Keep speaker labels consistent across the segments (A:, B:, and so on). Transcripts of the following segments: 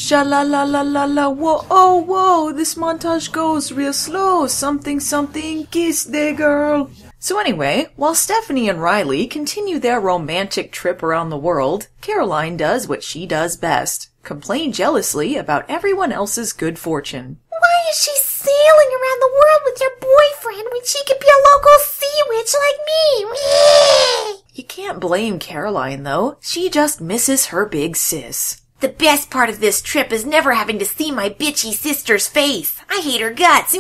A: Sha-la-la-la-la-la, whoa, oh, whoa, this montage goes real slow. Something, something, kiss there, girl. So anyway, while Stephanie and Riley continue their romantic trip around the world, Caroline does what she does best. Complain jealously about everyone else's good fortune.
B: Why is she sailing around the world with your boyfriend when she could be a local sea witch like me?
A: You can't blame Caroline, though. She just misses her big sis.
B: The best part of this trip is never having to see my bitchy sister's face. I hate her guts.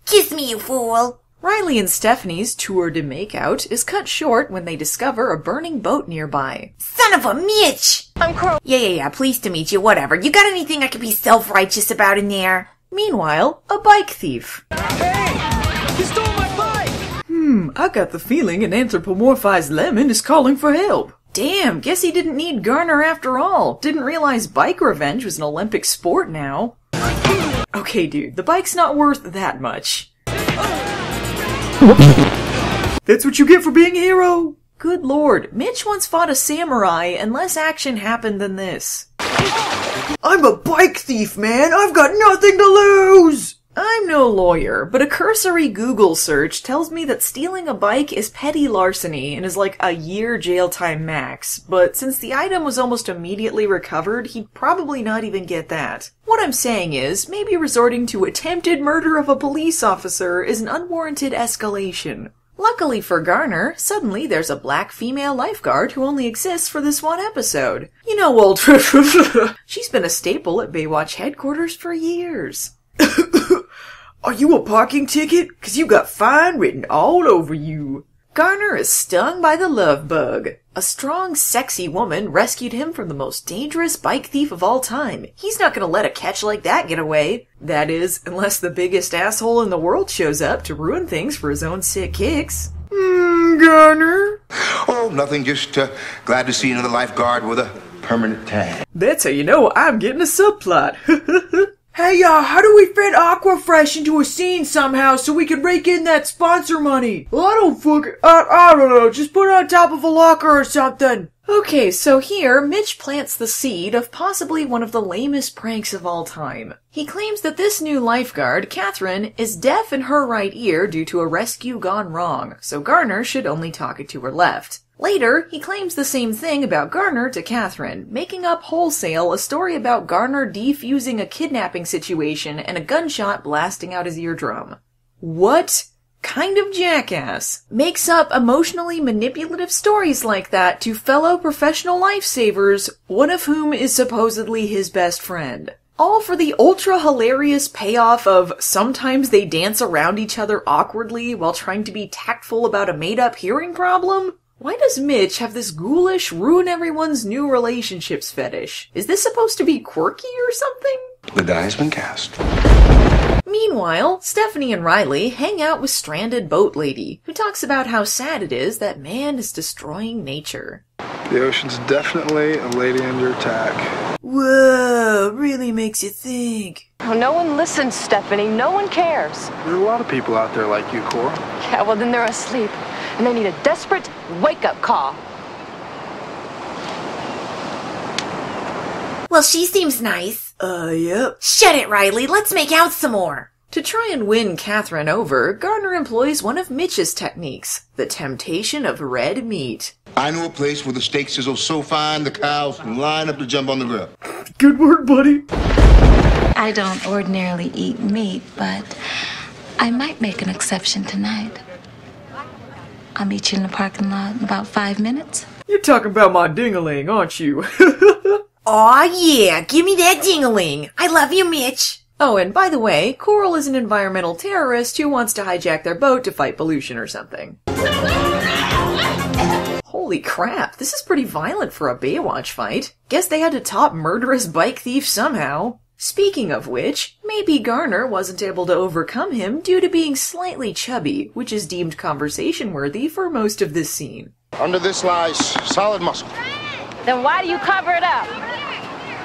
B: Kiss me, you fool.
A: Riley and Stephanie's tour de makeout is cut short when they discover a burning boat nearby.
B: Son of a Mitch!
C: I'm Crow.
B: Yeah, pleased to meet you, whatever. You got anything I could be self-righteous about in there?
A: Meanwhile, a bike thief.
C: Hey! You stole my bike!
A: I got the feeling an anthropomorphized lemon is calling for help. Damn, guess he didn't need Garner after all. Didn't realize bike revenge was an Olympic sport now. Okay, dude, the bike's not worth that much. That's what you get for being a hero! Good lord, Mitch once fought a samurai and less action happened than this. I'm a bike thief, man! I've got nothing to lose! I'm no lawyer, but a cursory Google search tells me that stealing a bike is petty larceny and is like a year jail time max, but since the item was almost immediately recovered, he'd probably not even get that. What I'm saying is, maybe resorting to attempted murder of a police officer is an unwarranted escalation. Luckily for Garner, suddenly there's a black female lifeguard who only exists for this one episode. You know, old she's been a staple at Baywatch headquarters for years. Are you a parking ticket? 'Cause you got fine written all over you. Garner is stung by the love bug. A strong, sexy woman rescued him from the most dangerous bike thief of all time. He's not gonna let a catch like that get away. That is, unless the biggest asshole in the world shows up to ruin things for his own sick kicks. Garner?
D: Oh, nothing, just glad to see another lifeguard with a permanent tag.
A: That's how you know I'm getting a subplot. Hey, how do we fit Aquafresh into a scene somehow so we can rake in that sponsor money? Well, I don't know, just put it on top of a locker or something. Okay, so here, Mitch plants the seed of possibly one of the lamest pranks of all time. He claims that this new lifeguard, Catherine, is deaf in her right ear due to a rescue gone wrong, so Garner should only talk it to her left. Later, he claims the same thing about Garner to Catherine, making up wholesale a story about Garner defusing a kidnapping situation and a gunshot blasting out his eardrum. What kind of jackass makes up emotionally manipulative stories like that to fellow professional lifesavers, one of whom is supposedly his best friend? All for the ultra-hilarious payoff of sometimes they dance around each other awkwardly while trying to be tactful about a made-up hearing problem? Why does Mitch have this ghoulish, ruin everyone's new relationships fetish? Is this supposed to be quirky or something?
D: The die has been cast.
A: Meanwhile, Stephanie and Riley hang out with stranded boat lady, who talks about how sad it is that man is destroying nature.
E: The ocean's definitely a lady under attack.
A: Whoa, really makes you think.
C: Oh, no one listens, Stephanie. No one cares.
E: There's a lot of people out there like you, Cora.
C: Yeah, well, then they're asleep. And they need a desperate wake-up call.
B: Well, she seems nice.
A: Yep.
B: Shut it, Riley. Let's make out some more.
A: To try and win Catherine over, Garner employs one of Mitch's techniques, the temptation of red meat.
D: I know a place where the steak sizzles so fine the cows can line up to jump on the grill.
A: Good work, buddy.
F: I don't ordinarily eat meat, but I might make an exception tonight. I'll meet you in the parking lot in about 5 minutes.
A: You're talking about my ding-a-ling, aren't you?
B: Aw, yeah. Give me that ding-a-ling. I love you, Mitch.
A: Oh, and by the way, Coral is an environmental terrorist who wants to hijack their boat to fight pollution or something. Holy crap, this is pretty violent for a Baywatch fight. Guess they had to top murderous bike thief somehow. Speaking of which, maybe Garner wasn't able to overcome him due to being slightly chubby, which is deemed conversation-worthy for most of this scene.
D: Under this lies solid muscle.
C: Then why do you cover it up?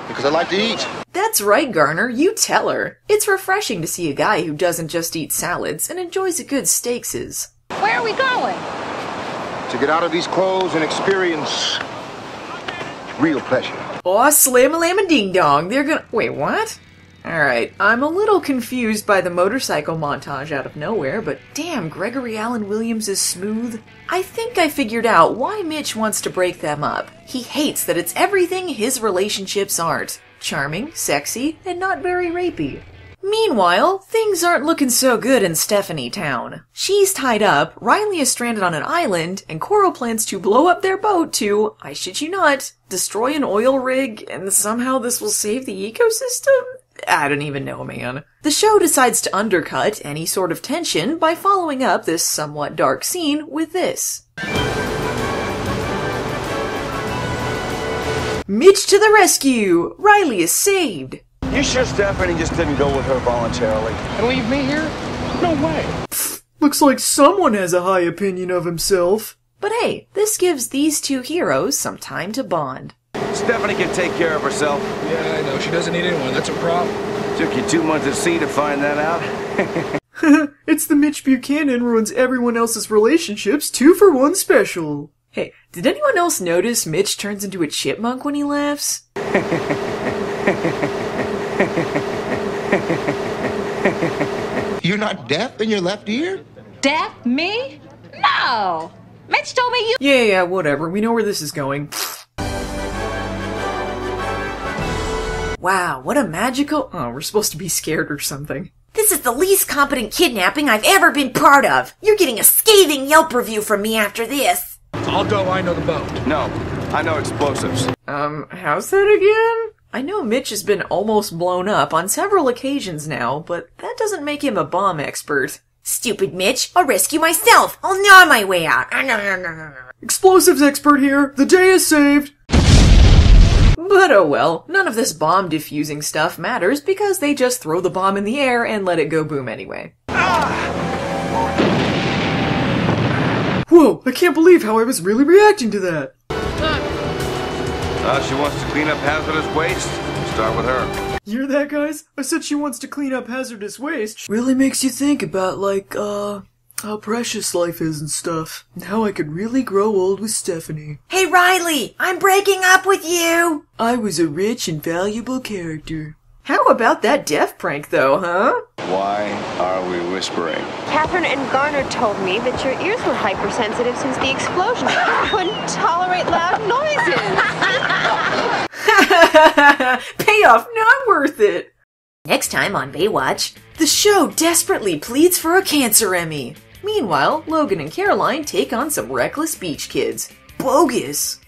D: Because I like to eat.
A: That's right, Garner, you tell her. It's refreshing to see a guy who doesn't just eat salads and enjoys a good steakses.
C: Where are we going?
D: To get out of these clothes and experience real pleasure.
A: Aw, slam-a-lam-a-ding-dong. They're gonna... Wait, what? Alright, I'm a little confused by the motorcycle montage out of nowhere, but damn, Gregory Allen Williams is smooth. I think I figured out why Mitch wants to break them up. He hates that it's everything his relationships aren't. Charming, sexy, and not very rapey. Meanwhile, things aren't looking so good in Stephanie Town. She's tied up, Riley is stranded on an island, and Coral plans to blow up their boat to, I shit you not, destroy an oil rig, and somehow this will save the ecosystem? I don't even know, man. The show decides to undercut any sort of tension by following up this somewhat dark scene with this. Mitch to the rescue! Riley is saved!
G: You sure Stephanie just didn't go with her voluntarily?
E: And leave me here? No way.
A: Looks like someone has a high opinion of himself. But hey, this gives these two heroes some time to bond.
G: Stephanie can take care of herself.
E: Yeah, I know. She doesn't need anyone. That's a problem.
G: Took you 2 months at sea to find that out?
A: It's the Mitch Buchanan ruins everyone else's relationships 2-for-1 special. Hey, did anyone else notice Mitch turns into a chipmunk when he laughs?
D: You're not deaf in your left ear?
F: Deaf? Me? No! Mitch told me you...
A: Yeah, whatever. We know where this is going. Wow, what a magical... Oh, we're supposed to be scared or something.
B: This is the least competent kidnapping I've ever been part of. You're getting a scathing Yelp review from me after this.
E: I'll go. I know the boat.
G: No, I know explosives.
A: How's that again? I know Mitch has been almost blown up on several occasions now, but that doesn't make him a bomb expert.
B: Stupid Mitch, I'll rescue myself. I'll gnaw my way out.
A: Explosives expert here. The day is saved. But oh well, none of this bomb defusing stuff matters because they just throw the bomb in the air and let it go boom anyway. Whoa, I can't believe how I was really reacting to that.
G: She wants to clean up hazardous waste? Start with her.
A: You hear that, guys? I said she wants to clean up hazardous waste. Really makes you think about, like, how precious life is and stuff. And how I could really grow old with Stephanie.
B: Hey Riley, I'm breaking up with you.
A: I was a rich and valuable character. How about that death prank, though, huh?
G: Why are we whispering?
H: Catherine and Garner told me that your ears were hypersensitive since the explosion. You couldn't tolerate loud noises.
A: Payoff not worth it.
B: Next time on Baywatch,
A: The show desperately pleads for a cancer Emmy. Meanwhile, Logan and Caroline take on some reckless beach kids. Bogus!